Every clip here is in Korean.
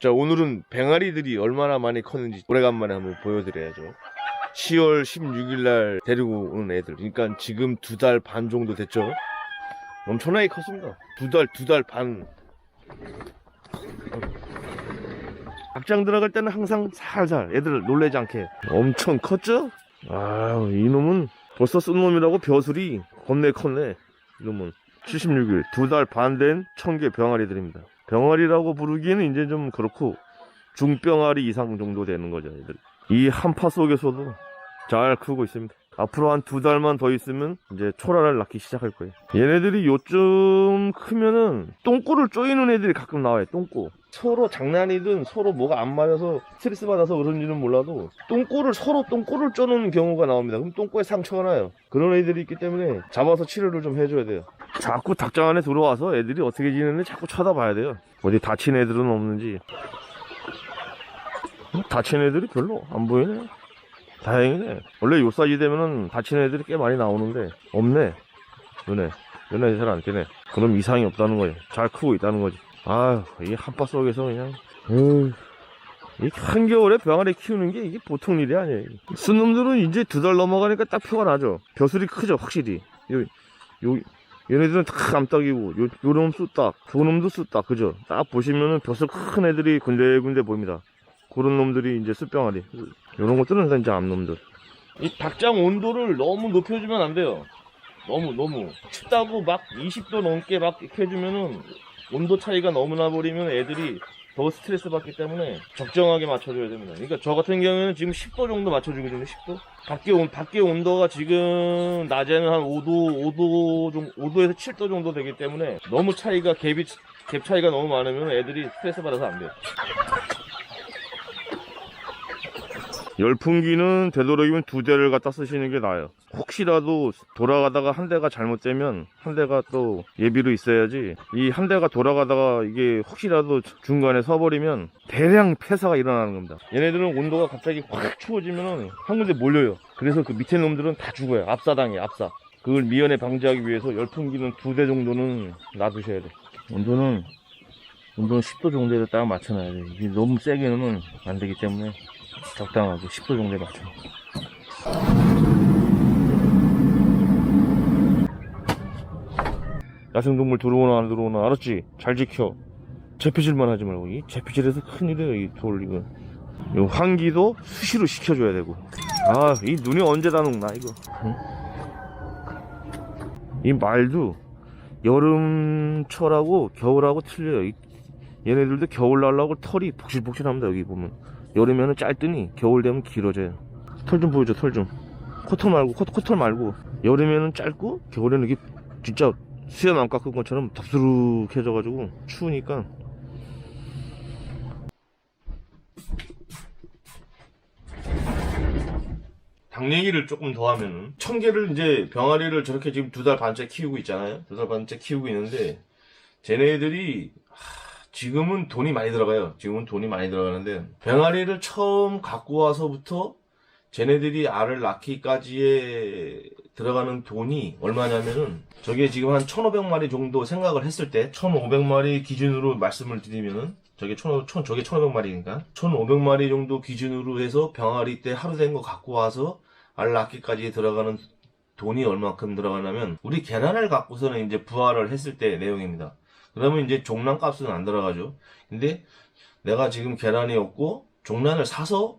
자, 오늘은 병아리들이 얼마나 많이 컸는지 오래간만에 한번 보여드려야죠. 10월 16일날 데리고 오는 애들. 그러니까 지금 2달 반 정도 됐죠. 엄청나게 컸습니다. 2달 반. 확장 들어갈 때는 항상 살살 애들 놀래지 않게 엄청 컸죠? 아유, 이놈은 벌써 쓴 놈이라고 벼슬이 겁내 컸네. 이놈은 76일 2달 반 된 청개 병아리들입니다. 병아리라고 부르기에는 이제 좀 그렇고 중병아리 이상 정도 되는 거죠. 애들. 이 한파 속에서도 잘 크고 있습니다. 앞으로 한 2달만 더 있으면 이제 초라를 낳기 시작할 거예요. 얘네들이 요즘 크면은 똥꼬를 쪼이는 애들이 가끔 나와요. 똥꼬. 서로 장난이든 서로 뭐가 안 맞아서 스트레스 받아서 그런지는 몰라도 서로 똥꼬를 쪼는 경우가 나옵니다. 그럼 똥꼬에 상처가 나요. 그런 애들이 있기 때문에 잡아서 치료를 좀 해줘야 돼요. 자꾸 닭장 안에 들어와서 애들이 어떻게 지내는지 자꾸 쳐다봐야 돼요. 어디 다친 애들은 없는지. 다친 애들이 별로 안 보이네. 다행이네. 원래 요 사이즈 되면은 다친 애들이 꽤 많이 나오는데 없네. 눈에 잘 안 띄네. 그럼 이상이 없다는 거예요. 잘 크고 있다는 거지. 아휴, 이 한파 속에서 그냥 이 한겨울에 병아리 키우는 게 이게 보통 일이 아니에요. 쓴 놈들은 이제 2달 넘어가니까 딱 표가 나죠. 벼슬이 크죠, 확실히. 얘네들은 다 암탉이고 요놈 쑥딱, 저놈도 쑥딱, 그죠? 딱 보시면은 벼슬 큰 애들이 군데군데 보입니다. 그런 놈들이 이제 숯병아리. 요런 것들은 이제 암놈들. 이 닭장 온도를 너무 높여주면 안 돼요. 너무 춥다고 막 20도 넘게 막 이렇게 해주면은 온도 차이가 너무 나버리면 애들이 더 스트레스 받기 때문에 적정하게 맞춰줘야 됩니다. 그러니까 저 같은 경우에는 지금 10도 정도 맞춰주거든요. 10도. 밖에 온도가 지금 낮에는 한 5도에서 7도 정도 되기 때문에 너무 갭 차이가 너무 많으면 애들이 스트레스 받아서 안 돼요. 열풍기는 되도록이면 2대를 갖다 쓰시는 게 나아요. 혹시라도 돌아가다가 한 대가 잘못되면 한 대가 또 예비로 있어야지. 이 한 대가 돌아가다가 이게 혹시라도 중간에 서버리면 대량 폐사가 일어나는 겁니다. 얘네들은 온도가 갑자기 확 추워지면 한 군데 몰려요. 그래서 그 밑에 놈들은 다 죽어요. 압사당해, 압사. 그걸 미연에 방지하기 위해서 열풍기는 2대 정도는 놔두셔야 돼. 온도는 10도 정도에 딱 맞춰놔야 돼. 이게 너무 세게는 안 되기 때문에 적당하게 10도 정도에 맞춰. 야생동물 들어오나 안 들어오나 알았지? 잘 지켜. 재피질만 하지 말고. 이 재피질에서 큰일이에요. 이 돌 이거. 요 환기도 수시로 시켜줘야 되고. 아, 이 눈이 언제 다 녹나 이거. 응? 이 말도 여름철하고 겨울하고 틀려요. 얘네들도 겨울 날라고 털이 복실복실합니다. 여기 보면 여름에는 짧더니 겨울 되면 길어져요. 털 좀 보여줘. 털 좀. 코털 말고 여름에는 짧고 겨울에는 이게 진짜 수염 안 깎은 것처럼 덥수룩해져가지고 추우니까. 닭 얘기를 조금 더 하면은 청개를 이제 병아리를 저렇게 지금 2달 반째 키우고 있잖아요. 2달 반째 키우고 있는데 쟤네들이 지금은 돈이 많이 들어가요. 지금은 돈이 많이 들어가는데 병아리를 처음 갖고 와서부터 쟤네들이 알을 낳기까지에 들어가는 돈이 얼마냐면은 저게 지금 한 1,500마리 정도 생각을 했을 때 1,500마리 기준으로 말씀을 드리면은 저게 1,500마리니까 1,500마리 정도 기준으로 해서 병아리 때 하루 된 거 갖고 와서 알 낳기까지 들어가는 돈이 얼마큼 들어가냐면 우리 계란을 갖고서는 이제 부화를 했을 때 내용입니다. 그러면 이제 종란 값은 안 들어가죠. 근데 내가 지금 계란이 없고 종란을 사서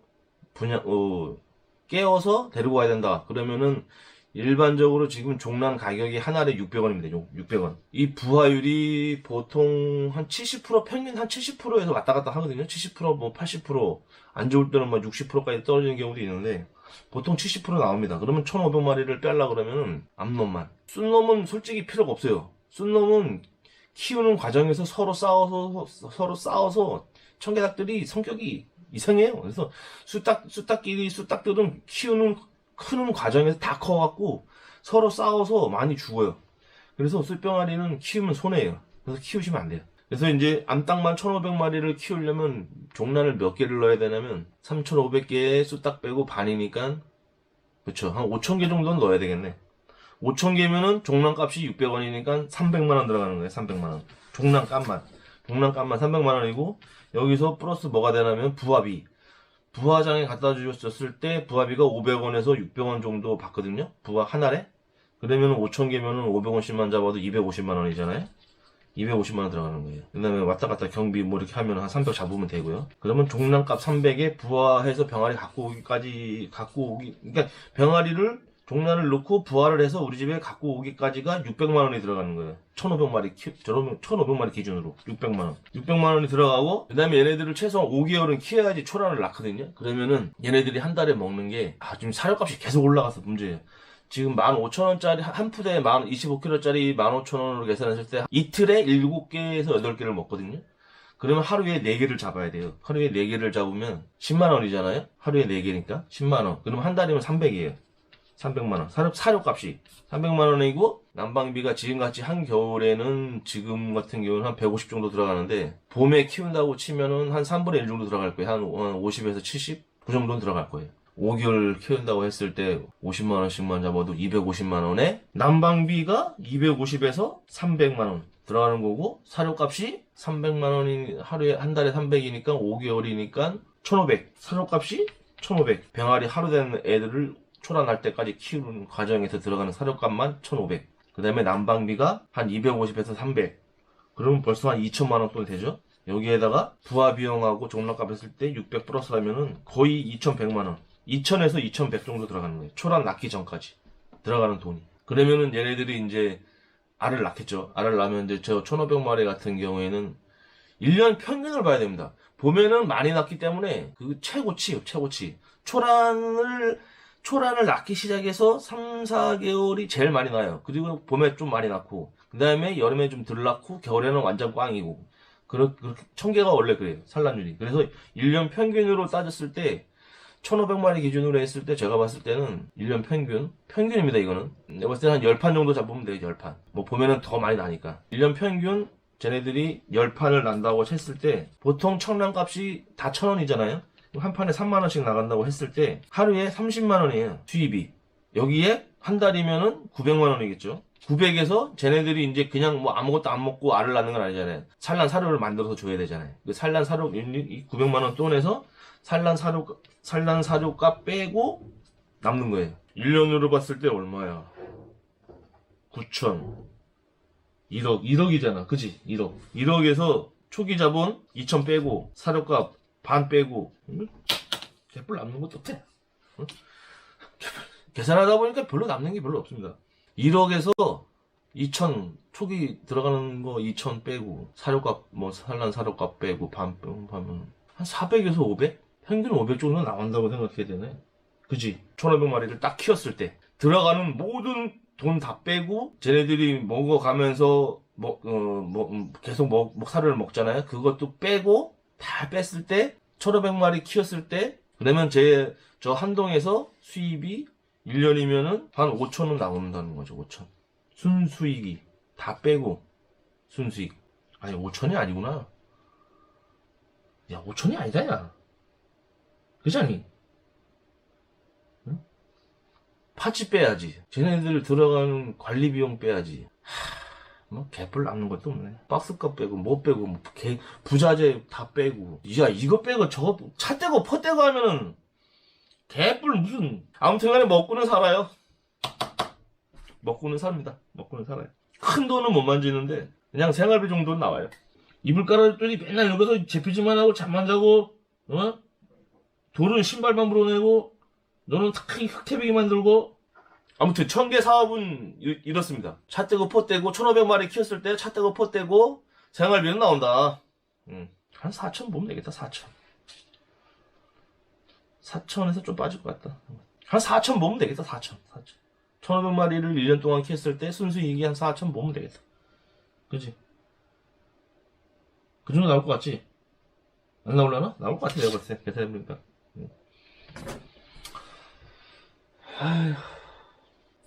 깨워서 데리고 와야 된다. 그러면은 일반적으로 지금 종란 가격이 한 알에 600원입니다. 600원. 이 부화율이 보통 한 70%, 평균 한 70%에서 왔다 갔다 하거든요. 70%, 뭐 80%, 안 좋을 때는 뭐 60%까지 떨어지는 경우도 있는데 보통 70% 나옵니다. 그러면 1,500마리를 빼려고 그러면은 암놈만. 쑥놈은 솔직히 필요가 없어요. 쑥놈은 키우는 과정에서 서로 싸워서 청개닭들이 성격이 이상해요. 그래서 쑥닭들은 크는 과정에서 다 커갖고 서로 싸워서 많이 죽어요. 그래서 쑥병아리는 키우면 손해예요. 그래서 키우시면 안 돼요. 그래서 이제 암탉만 1,500마리를 키우려면 종란을 몇 개를 넣어야 되냐면 3,500개에 쑥닭 빼고 반이니까 그쵸, 한 5,000개 정도는 넣어야 되겠네. 5,000개면은 종란 값이 600원이니까 300만원 들어가는 거예요. 300만원 종란 값만. 동남값만 300만원이고 여기서 플러스 뭐가 되냐면 부화비. 부화장에 갖다 주셨을 때 부화비가 500원에서 600원 정도 받거든요. 부화 한 알에. 그러면 5,000개면은 500원씩만 잡아도 250만원이잖아요. 250만원 들어가는 거예요. 그 다음에 왔다 갔다 경비 뭐 이렇게 하면 한 300 잡으면 되고요. 그러면 종량값 300에 부화해서 병아리 갖고 오기, 그러니까 병아리를 종량을 넣고 부화를 해서 우리 집에 갖고 오기까지가 600만원이 들어가는 거예요. 1,500마리 기준으로 600만원. 600만원이 들어가고, 그 다음에 얘네들을 최소한 5개월은 키워야지 초란을 낳거든요. 그러면은 얘네들이 한 달에 먹는 게, 지금 사료값이 계속 올라가서 문제예요. 지금 15,000원짜리, 한 푸대에 25kg짜리 15,000원으로 계산했을 때 이틀에 7개에서 8개를 먹거든요. 그러면 하루에 4개를 잡아야 돼요. 하루에 4개를 잡으면 10만원이잖아요? 하루에 4개니까 10만원. 그럼 한 달이면 300이에요. 300만원. 사료값이 300만원이고, 난방비가 지금같이 한겨울에는 지금 같은 경우는 한 150 정도 들어가는데, 봄에 키운다고 치면은 한 3분의 1 정도 들어갈 거예요. 한 50에서 70? 그 정도는 들어갈 거예요. 5개월 키운다고 했을 때 50만원씩만 잡아도 250만원에 난방비가 250에서 300만원 들어가는 거고, 사료값이 300만원이 하루에 한 달에 300이니까 5개월이니까 1,500. 사료값이 1,500. 병아리 하루 된 애들을 초란할 때까지 키우는 과정에서 들어가는 사료값만 1,500. 그 다음에 난방비가 한 250에서 300. 그러면 벌써 한 2천만원 돈 되죠? 여기에다가 부화 비용하고 종량값 했을 때 600 플러스라면은 거의 2,100만원. 2,000에서 2,100 정도 들어가는 거예요. 초란 낳기 전까지 들어가는 돈이. 그러면은 얘네들이 이제 알을 낳겠죠. 알을 낳으면 이제 저 1,500마리 같은 경우에는 1년 평균을 봐야 됩니다. 봄에는 많이 낳기 때문에 그 최고치예요. 최고치. 초란을 낳기 시작해서 3, 4개월이 제일 많이 나요. 그리고 봄에 좀 많이 낳고, 그 다음에 여름에 좀 덜 낳고, 겨울에는 완전 꽝이고. 그렇게 청개가 원래 그래요. 산란율이. 그래서 1년 평균으로 따졌을 때, 1,500마리 기준으로 했을 때, 제가 봤을 때는 1년 평균입니다, 이거는. 내가 봤을 때는 한 10판 정도 잡으면 돼요, 10판. 뭐, 봄에는 더 많이 나니까. 1년 평균, 쟤네들이 10판을 난다고 했을 때, 보통 청량값이 다 1,000원이잖아요? 한 판에 3만원씩 나간다고 했을 때 하루에 30만원이에요. 수입이. 여기에 한 달이면은 900만원이겠죠. 900에서 쟤네들이 이제 그냥 뭐 아무것도 안 먹고 알을 낳는 건 아니잖아요. 산란 사료를 만들어서 줘야 되잖아요. 그 산란 사료, 이 900만원 돈에서 산란 사료값 빼고 남는 거예요. 1년으로 봤을 때 얼마야? 9천. 1억이잖아. 그치? 1억. 1억에서 초기 자본 2천 빼고 사료값 반 빼고 개뿔 남는 것도 없대. 응? 계산하다 보니까 별로 남는 게 별로 없습니다. 1억에서 2천 초기 들어가는 거 2천 빼고 사료값 뭐 산란 사료값 빼고 반 빼고 하면 한 400에서 500? 평균 500 정도 나온다고 생각해야 되네. 그지? 1,500마리를 딱 키웠을 때 들어가는 모든 돈 다 빼고 쟤네들이 먹어가면서 계속 사료를 먹잖아요. 그것도 빼고 다 뺐을 때 1,500마리 키웠을 때 그러면 저 한동에서 수입이 1년이면은 한 5천원 나온다는 거죠. 5천. 순수익이 다 빼고 순수익. 아니 5천이 아니구나. 야 5천이 아니다 야. 그잖니? 응? 파치 빼야지. 쟤네들 들어가는 관리 비용 빼야지. 뭐 개뿔 남는 것도 없네. 박스값 빼고 뭐 빼고 뭐 부자재 다 빼고. 야 이거 빼고 저거 차 떼고 퍼 떼고 하면은 개뿔 무슨. 아무튼간에 먹고는 살아요. 먹고는 삽니다. 먹고는 살아요. 큰 돈은 못 만지는데 그냥 생활비 정도는 나와요. 이불 깔아줬더니 맨날 여기서 재피지만 하고 잠만 자고 돌은 신발만 물어내고 너는 흑태비기 만들고. 아무튼 청개 사업은 이렇습니다. 차 떼고 포 떼고 1,500마리 키웠을 때 차 떼고 포 떼고 생활비는 나온다. 한 4천 보면 되겠다. 4천에서 좀 빠질 것 같다. 한 4천 보면 되겠다. 4천. 1,500마리를 1년 동안 키웠을 때 순수이익이 한 4천 보면 되겠다. 그치? 그 정도 나올 것 같지? 안 나올라나? 나올 것 같아 내가 봤을 때 계산해보니까.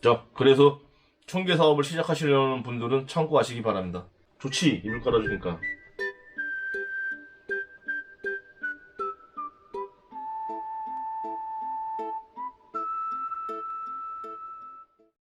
자, 그래서 청개 사업을 시작하시려는 분들은 참고하시기 바랍니다. 좋지? 이불 깔아주니까.